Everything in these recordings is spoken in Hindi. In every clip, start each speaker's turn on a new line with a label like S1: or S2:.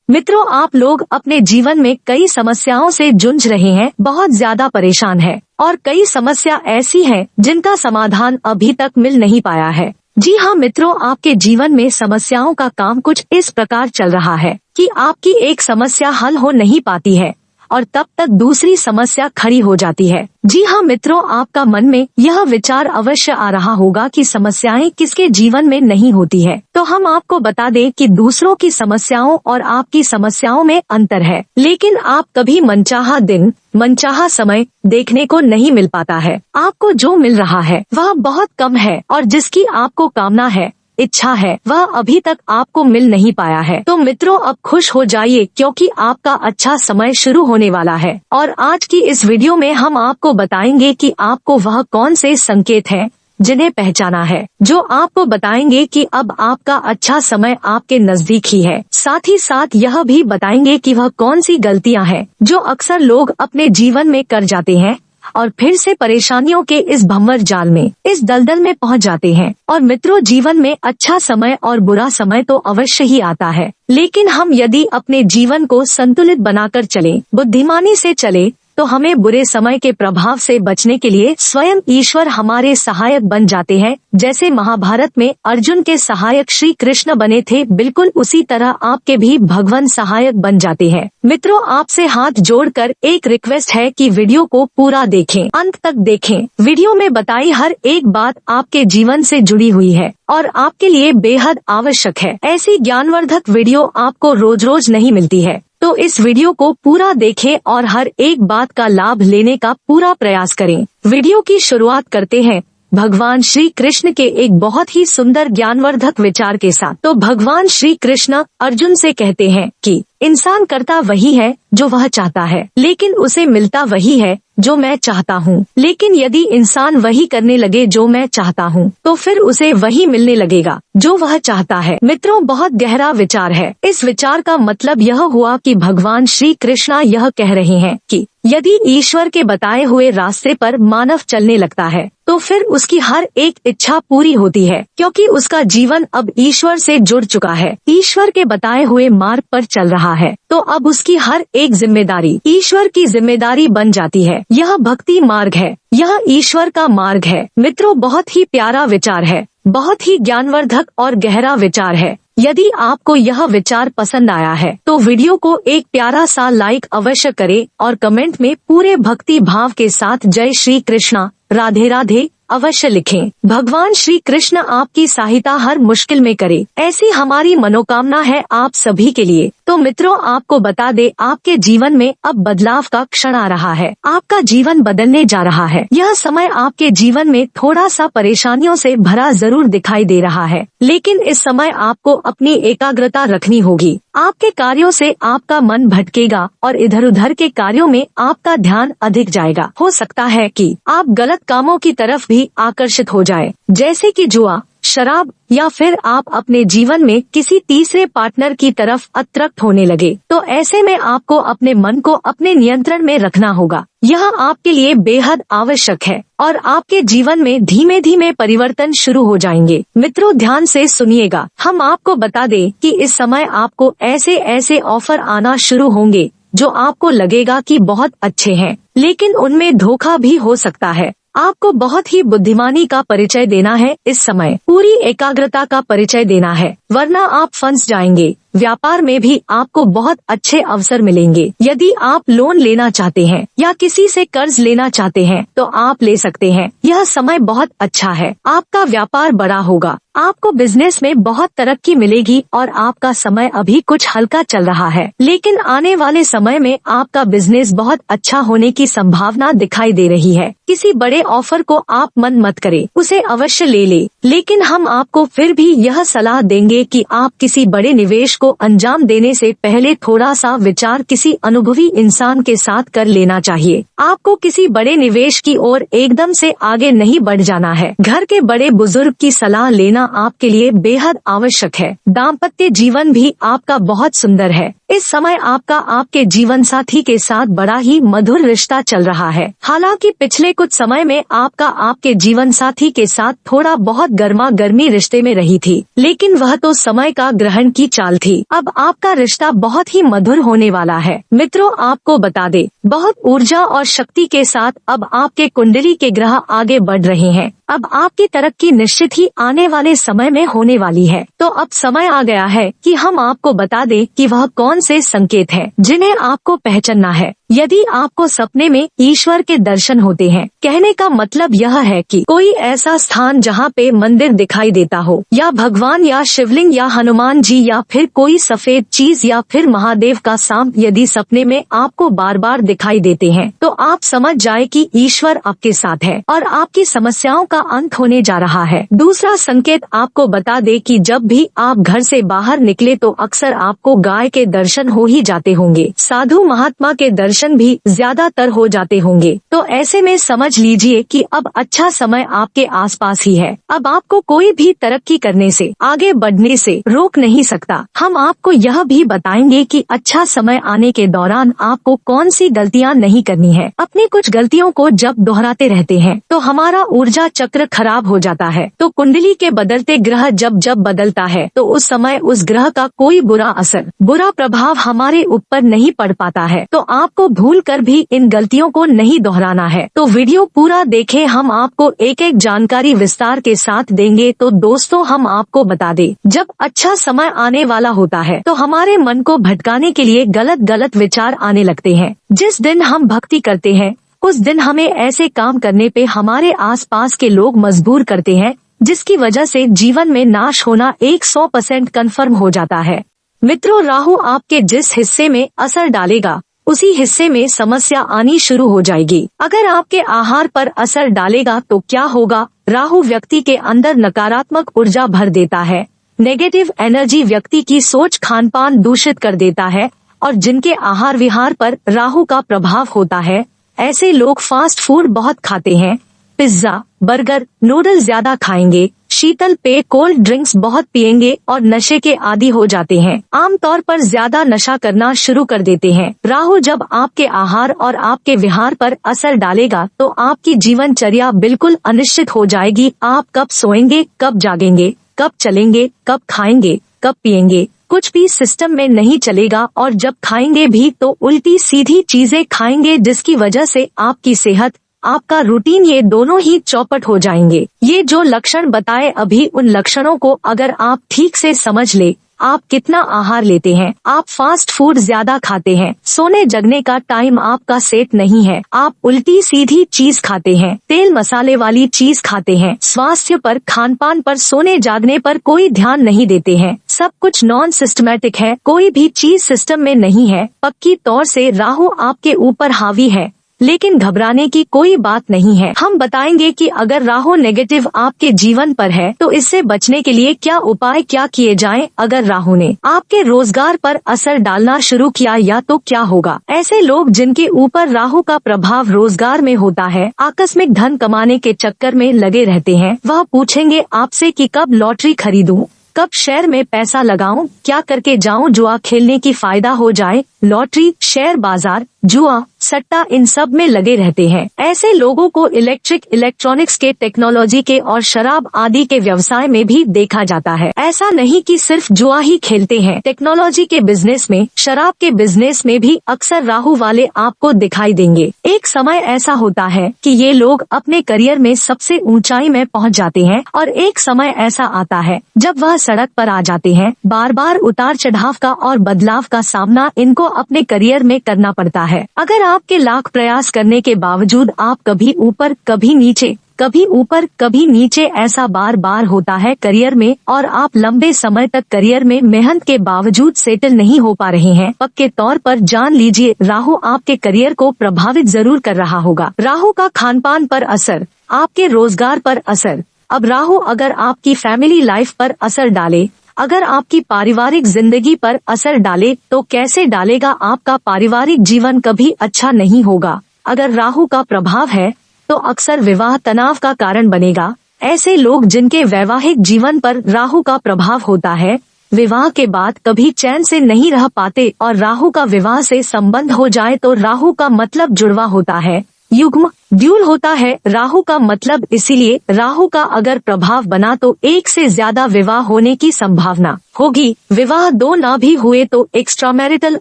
S1: मित्रों, आप लोग अपने जीवन में कई समस्याओं से जूझ रहे हैं, बहुत ज्यादा परेशान हैं और कई समस्या ऐसी है जिनका समाधान अभी तक मिल नहीं पाया है। जी हाँ मित्रों, आपके जीवन में समस्याओं का काम कुछ इस प्रकार चल रहा है कि आपकी एक समस्या हल हो नहीं पाती है और तब तक दूसरी समस्या खड़ी हो जाती है। जी हाँ मित्रों, आपका मन में यह विचार अवश्य आ रहा होगा कि समस्याएं किसके जीवन में नहीं होती है। तो हम आपको बता दें कि दूसरों की समस्याओं और आपकी समस्याओं में अंतर है, लेकिन आप कभी मनचाहा दिन, मनचाहा समय देखने को नहीं मिल पाता है। आपको जो मिल रहा है वह बहुत कम है और जिसकी आपको कामना है, इच्छा है, वह अभी तक आपको मिल नहीं पाया है। तो मित्रों, अब खुश हो जाइए क्योंकि आपका अच्छा समय शुरू होने वाला है। और आज की इस वीडियो में हम आपको बताएंगे कि आपको वह कौन से संकेत हैं जिन्हें पहचाना है, जो आपको बताएंगे कि अब आपका अच्छा समय आपके नजदीक ही है। साथ ही साथ यह भी बताएंगे कि वह कौन सी गलतियां हैं जो अक्सर लोग अपने जीवन में कर जाते हैं और फिर से परेशानियों के इस भंवर जाल में, इस दलदल में पहुंच जाते हैं। और मित्रों, जीवन में अच्छा समय और बुरा समय तो अवश्य ही आता है, लेकिन हम यदि अपने जीवन को संतुलित बनाकर चलें, बुद्धिमानी से चले, तो हमें बुरे समय के प्रभाव से बचने के लिए स्वयं ईश्वर हमारे सहायक बन जाते हैं। जैसे महाभारत में अर्जुन के सहायक श्री कृष्ण बने थे, बिल्कुल उसी तरह आपके भी भगवान सहायक बन जाते हैं। मित्रों, आपसे हाथ जोड़कर एक रिक्वेस्ट है कि वीडियो को पूरा देखें, अंत तक देखें। वीडियो में बताई हर एक बात आपके जीवन से जुड़ी हुई है और आपके लिए बेहद आवश्यक है। ऐसी ज्ञानवर्धक वीडियो आपको रोज रोज नहीं मिलती है, तो इस वीडियो को पूरा देखें और हर एक बात का लाभ लेने का पूरा प्रयास करें। वीडियो की शुरुआत करते हैं भगवान श्री कृष्ण के एक बहुत ही सुंदर ज्ञानवर्धक विचार के साथ। तो भगवान श्री कृष्ण अर्जुन से कहते हैं कि इंसान करता वही है जो वह चाहता है, लेकिन उसे मिलता वही है जो मैं चाहता हूँ। लेकिन यदि इंसान वही करने लगे जो मैं चाहता हूँ, तो फिर उसे वही मिलने लगेगा जो वह चाहता है। मित्रों, बहुत गहरा विचार है। इस विचार का मतलब यह हुआ कि भगवान श्री कृष्ण यह कह रहे हैं कि यदि ईश्वर के बताए हुए रास्ते पर मानव चलने लगता है, तो फिर उसकी हर एक इच्छा पूरी होती है, क्योंकि उसका जीवन अब ईश्वर से जुड़ चुका है, ईश्वर के बताए हुए मार्ग पर चल रहा है। तो अब उसकी हर एक जिम्मेदारी ईश्वर की जिम्मेदारी बन जाती है। यह भक्ति मार्ग है, यह ईश्वर का मार्ग है। मित्रों, बहुत ही प्यारा विचार है, बहुत ही ज्ञानवर्धक और गहरा विचार है। यदि आपको यह विचार पसंद आया है तो वीडियो को एक प्यारा सा लाइक अवश्य करें और कमेंट में पूरे भक्ति भाव के साथ जय श्री कृष्णा, राधे राधे अवश्य लिखें। भगवान श्री कृष्ण आपकी सहायता हर मुश्किल में करे, ऐसी हमारी मनोकामना है आप सभी के लिए। तो मित्रों, आपको बता दे, आपके जीवन में अब बदलाव का क्षण आ रहा है, आपका जीवन बदलने जा रहा है। यह समय आपके जीवन में थोड़ा सा परेशानियों से भरा जरूर दिखाई दे रहा है, लेकिन इस समय आपको अपनी एकाग्रता रखनी होगी। आपके कार्यों से आपका मन भटकेगा और इधर उधर के कार्यों में आपका ध्यान अधिक जाएगा। हो सकता है कि आप गलत कामों की तरफ भी आकर्षित हो जाए, जैसे कि जुआ, शराब, या फिर आप अपने जीवन में किसी तीसरे पार्टनर की तरफ अट्रैक्ट होने लगे। तो ऐसे में आपको अपने मन को अपने नियंत्रण में रखना होगा। यह आपके लिए बेहद आवश्यक है और आपके जीवन में धीमे धीमे परिवर्तन शुरू हो जाएंगे। मित्रों, ध्यान से सुनिएगा। हम आपको बता दें कि इस समय आपको ऐसे ऐसे ऑफर आना शुरू होंगे जो आपको लगेगा कि बहुत अच्छे हैं, लेकिन उनमें धोखा भी हो सकता है। आपको बहुत ही बुद्धिमानी का परिचय देना है, इस समय पूरी एकाग्रता का परिचय देना है, वरना आप फंस जाएंगे। व्यापार में भी आपको बहुत अच्छे अवसर मिलेंगे। यदि आप लोन लेना चाहते हैं या किसी से कर्ज लेना चाहते हैं तो आप ले सकते हैं। यह समय बहुत अच्छा है, आपका व्यापार बड़ा होगा, आपको बिजनेस में बहुत तरक्की मिलेगी और आपका समय अभी कुछ हल्का चल रहा है, लेकिन आने वाले समय में आपका बिजनेस बहुत अच्छा होने की संभावना दिखाई दे रही है। किसी बड़े ऑफर को आप मन मत करें, उसे अवश्य ले ले, लेकिन हम आपको फिर भी यह सलाह देंगे कि आप किसी बड़े निवेश को अंजाम देने से पहले थोड़ा सा विचार किसी अनुभवी इंसान के साथ कर लेना चाहिए। आपको किसी बड़े निवेश की ओर एकदम से आगे नहीं बढ़ जाना है। घर के बड़े बुजुर्ग की सलाह लेना आपके लिए बेहद आवश्यक है। दाम्पत्य जीवन भी आपका बहुत सुंदर है। इस समय आपका आपके जीवन साथी के साथ बड़ा ही मधुर रिश्ता चल रहा है। हालांकि पिछले कुछ समय में आपका आपके जीवन साथी के साथ थोड़ा बहुत गर्मा गर्मी रिश्ते में रही थी, लेकिन वह तो समय का ग्रहण की चाल थी। जाएगी। अब आपका रिश्ता बहुत ही मधुर होने वाला है। मित्रों, आपको बता दे, बहुत ऊर्जा और शक्ति के साथ अब आपके कुंडली के ग्रह आगे बढ़ रहे हैं। अब आपकी तरक्की निश्चित ही आने वाले समय में होने वाली है। तो अब समय आ गया है कि हम आपको बता दें कि वह कौन से संकेत हैं जिन्हें आपको पहचानना है। यदि आपको सपने में ईश्वर के दर्शन होते हैं, कहने का मतलब यह है कि कोई ऐसा स्थान जहाँ पे मंदिर दिखाई देता हो, या भगवान या शिवलिंग या हनुमान जी, या फिर कोई सफेद चीज, या फिर महादेव का सांप यदि सपने में आपको बार बार दिखाई देते हैं, तो आप समझ जाए कि ईश्वर आपके साथ है और आपकी समस्याओं का अंत होने जा रहा है। दूसरा संकेत आपको बता दे कि जब भी आप घर से बाहर निकले तो अक्सर आपको गाय के दर्शन हो ही जाते होंगे, साधु महात्मा के दर्शन भी ज्यादातर हो जाते होंगे। तो ऐसे में समझ लीजिए कि अब अच्छा समय आपके आसपास ही है। अब आपको कोई भी तरक्की करने से, आगे बढ़ने से रोक नहीं सकता। हम आपको यह भी बताएंगे कि अच्छा समय आने के दौरान आपको कौन सी गलतियां नहीं करनी है। अपनी कुछ गलतियों को जब दोहराते रहते हैं तो हमारा ऊर्जा चक्र खराब हो जाता है। तो कुंडली के बदलते ग्रह जब जब बदलता है तो उस समय उस ग्रह का कोई बुरा असर, बुरा प्रभाव हमारे ऊपर नहीं पड़ पाता है। तो आपको भूल कर भी इन गलतियों को नहीं दोहराना है। तो वीडियो पूरा देखें, हम आपको एक एक जानकारी विस्तार के साथ देंगे। तो दोस्तों, हम आपको बता दें, जब अच्छा समय आने वाला होता है तो हमारे मन को भटकाने के लिए गलत गलत विचार आने लगते हैं। जिस दिन हम भक्ति करते हैं उस दिन हमें ऐसे काम करने पे हमारे आसपास के लोग मजबूर करते हैं, जिसकी वजह से जीवन में नाश होना 100% कन्फर्म हो जाता है। मित्रों, राहु आपके जिस हिस्से में असर डालेगा उसी हिस्से में समस्या आनी शुरू हो जाएगी। अगर आपके आहार पर असर डालेगा तो क्या होगा? राहु व्यक्ति के अंदर नकारात्मक ऊर्जा भर देता है, नेगेटिव एनर्जी व्यक्ति की सोच, खान पान दूषित कर देता है। और जिनके आहार विहार पर राहु का प्रभाव होता है, ऐसे लोग फास्ट फूड बहुत खाते हैं, पिज्जा, बर्गर, नूडल्स ज्यादा खाएंगे, शीतल पेय, कोल्ड ड्रिंक्स बहुत पिएंगे और नशे के आदी हो जाते हैं। आमतौर पर ज्यादा नशा करना शुरू कर देते हैं। राहु जब आपके आहार और आपके विहार पर असर डालेगा तो आपकी जीवनचर्या बिल्कुल अनिश्चित हो जाएगी। आप कब सोएंगे, कब जागेंगे, कब चलेंगे, कब खाएंगे, कब पिएंगे, कुछ भी सिस्टम में नहीं चलेगा। और जब खाएंगे भी तो उल्टी सीधी चीजें खाएंगे, जिसकी वजह से आपकी सेहत, आपका रूटीन, ये दोनों ही चौपट हो जाएंगे। ये जो लक्षण बताए अभी, उन लक्षणों को अगर आप ठीक से समझ ले, आप कितना आहार लेते हैं, आप फास्ट फूड ज्यादा खाते हैं, सोने जगने का टाइम आपका सेट नहीं है, आप उल्टी सीधी चीज खाते हैं, तेल मसाले वाली चीज खाते हैं, स्वास्थ्य पर, खान पान पर, सोने जागने पर कोई ध्यान नहीं देते हैं, सब कुछ नॉन सिस्टमैटिक है, कोई भी चीज सिस्टम में नहीं है, पक्की तौर से राहु आपके ऊपर हावी है। लेकिन घबराने की कोई बात नहीं है। हम बताएंगे कि अगर राहु नेगेटिव आपके जीवन पर है तो इससे बचने के लिए क्या उपाय क्या किए जाएं। अगर राहु ने आपके रोजगार पर असर डालना शुरू किया या तो क्या होगा? ऐसे लोग जिनके ऊपर राहु का प्रभाव रोजगार में होता है, आकस्मिक धन कमाने के चक्कर में लगे रहते हैं। वह पूछेंगे आपसे कि कब लॉटरी खरीदूं, कब शेयर में पैसा लगाऊं, क्या करके जाऊं, जुआ खेलने की फायदा हो जाए। लॉटरी, शेयर बाजार, जुआ, सट्टा, इन सब में लगे रहते हैं। ऐसे लोगों को इलेक्ट्रॉनिक्स के, टेक्नोलॉजी के और शराब आदि के व्यवसाय में भी देखा जाता है। ऐसा नहीं कि सिर्फ जुआ ही खेलते हैं, टेक्नोलॉजी के बिजनेस में, शराब के बिजनेस में भी अक्सर राहु वाले आपको दिखाई देंगे। एक समय ऐसा होता है कि ये लोग अपने करियर में सबसे ऊंचाई में पहुंच जाते हैं और एक समय ऐसा आता है जब वह सड़क पर आ जाते हैं। बार बार उतार चढ़ाव का और बदलाव का सामना इनको अपने करियर में करना पड़ता है। अगर आपके लाख प्रयास करने के बावजूद आप कभी ऊपर कभी नीचे, कभी ऊपर कभी नीचे, ऐसा बार बार होता है करियर में, और आप लंबे समय तक करियर में मेहनत के बावजूद सेटल नहीं हो पा रहे हैं, पक्के तौर पर जान लीजिए राहु आपके करियर को प्रभावित जरूर कर रहा होगा। राहु का खान पान पर असर, आपके रोजगार पर असर। अब राहु अगर आपकी फैमिली लाइफ पर असर डाले, अगर आपकी पारिवारिक जिंदगी पर असर डाले तो कैसे डालेगा? आपका पारिवारिक जीवन कभी अच्छा नहीं होगा। अगर राहु का प्रभाव है तो अक्सर विवाह तनाव का कारण बनेगा। ऐसे लोग जिनके वैवाहिक जीवन पर राहु का प्रभाव होता है, विवाह के बाद कभी चैन से नहीं रह पाते, और राहु का विवाह से संबंध हो जाए तो राहु का मतलब जुड़वा होता है, युग्म ड्यूल होता है राहु का मतलब, इसीलिए राहु का अगर प्रभाव बना तो एक से ज्यादा विवाह होने की संभावना होगी। विवाह दो ना भी हुए तो एक्स्ट्रामैरिटल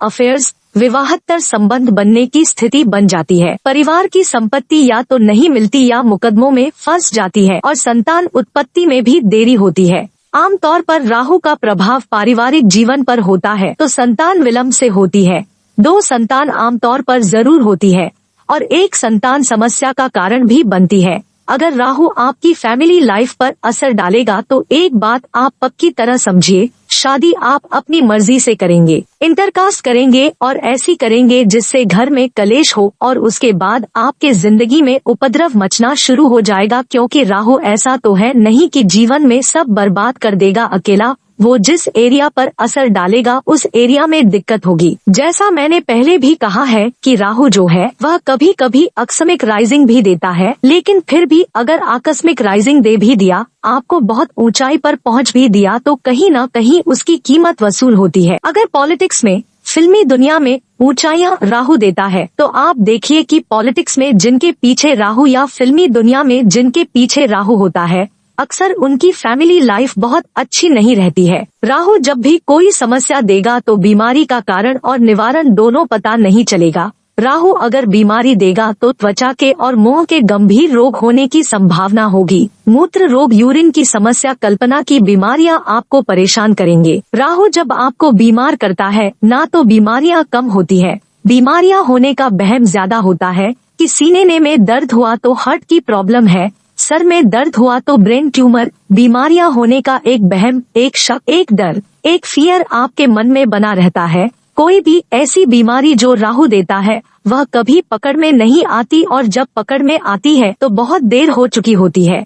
S1: अफेयर्स विवाहत्तर संबंध बनने की स्थिति बन जाती है। परिवार की संपत्ति या तो नहीं मिलती या मुकदमों में फंस जाती है और संतान उत्पत्ति में भी देरी होती है। आमतौर पर राहु का प्रभाव पारिवारिक जीवन पर होता है तो संतान विलंब से होती है। 2 संतान आमतौर पर जरूर होती है और एक संतान समस्या का कारण भी बनती है। अगर राहु आपकी फैमिली लाइफ पर असर डालेगा तो एक बात आप पक्की तरह समझिए, शादी आप अपनी मर्जी से करेंगे, इंटरकास्ट करेंगे और ऐसी करेंगे जिससे घर में कलेश हो और उसके बाद आपके जिंदगी में उपद्रव मचना शुरू हो जाएगा, क्योंकि राहु ऐसा तो है नहीं कि जीवन में सब बर्बाद कर देगा अकेला। वो जिस एरिया पर असर डालेगा उस एरिया में दिक्कत होगी। जैसा मैंने पहले भी कहा है कि राहु जो है वह कभी कभी आकस्मिक राइजिंग भी देता है, लेकिन फिर भी अगर आकस्मिक राइजिंग दे भी दिया, आपको बहुत ऊंचाई पर पहुंच भी दिया, तो कहीं न कहीं उसकी कीमत वसूल होती है। अगर पॉलिटिक्स में, फिल्मी दुनिया में ऊंचाइयां राहु देता है तो आप देखिए कि पॉलिटिक्स में जिनके पीछे राहु या फिल्मी दुनिया में जिनके पीछे राहु होता है, अक्सर उनकी फैमिली लाइफ बहुत अच्छी नहीं रहती है। राहु जब भी कोई समस्या देगा तो बीमारी का कारण और निवारण दोनों पता नहीं चलेगा। राहु अगर बीमारी देगा तो त्वचा के और मुंह के गंभीर रोग होने की संभावना होगी। मूत्र रोग, यूरिन की समस्या, कल्पना की बीमारियां आपको परेशान करेंगे। राहु जब आपको बीमार करता है ना तो बीमारियां कम होती है, बीमारियां होने का वहम ज्यादा होता है कि सीने में दर्द हुआ तो हार्ट की प्रॉब्लम है, सर में दर्द हुआ तो ब्रेन ट्यूमर। बीमारियां होने का एक वहम, एक शक, एक डर, एक फियर आपके मन में बना रहता है। कोई भी ऐसी बीमारी जो राहु देता है वह कभी पकड़ में नहीं आती और जब पकड़ में आती है तो बहुत देर हो चुकी होती है।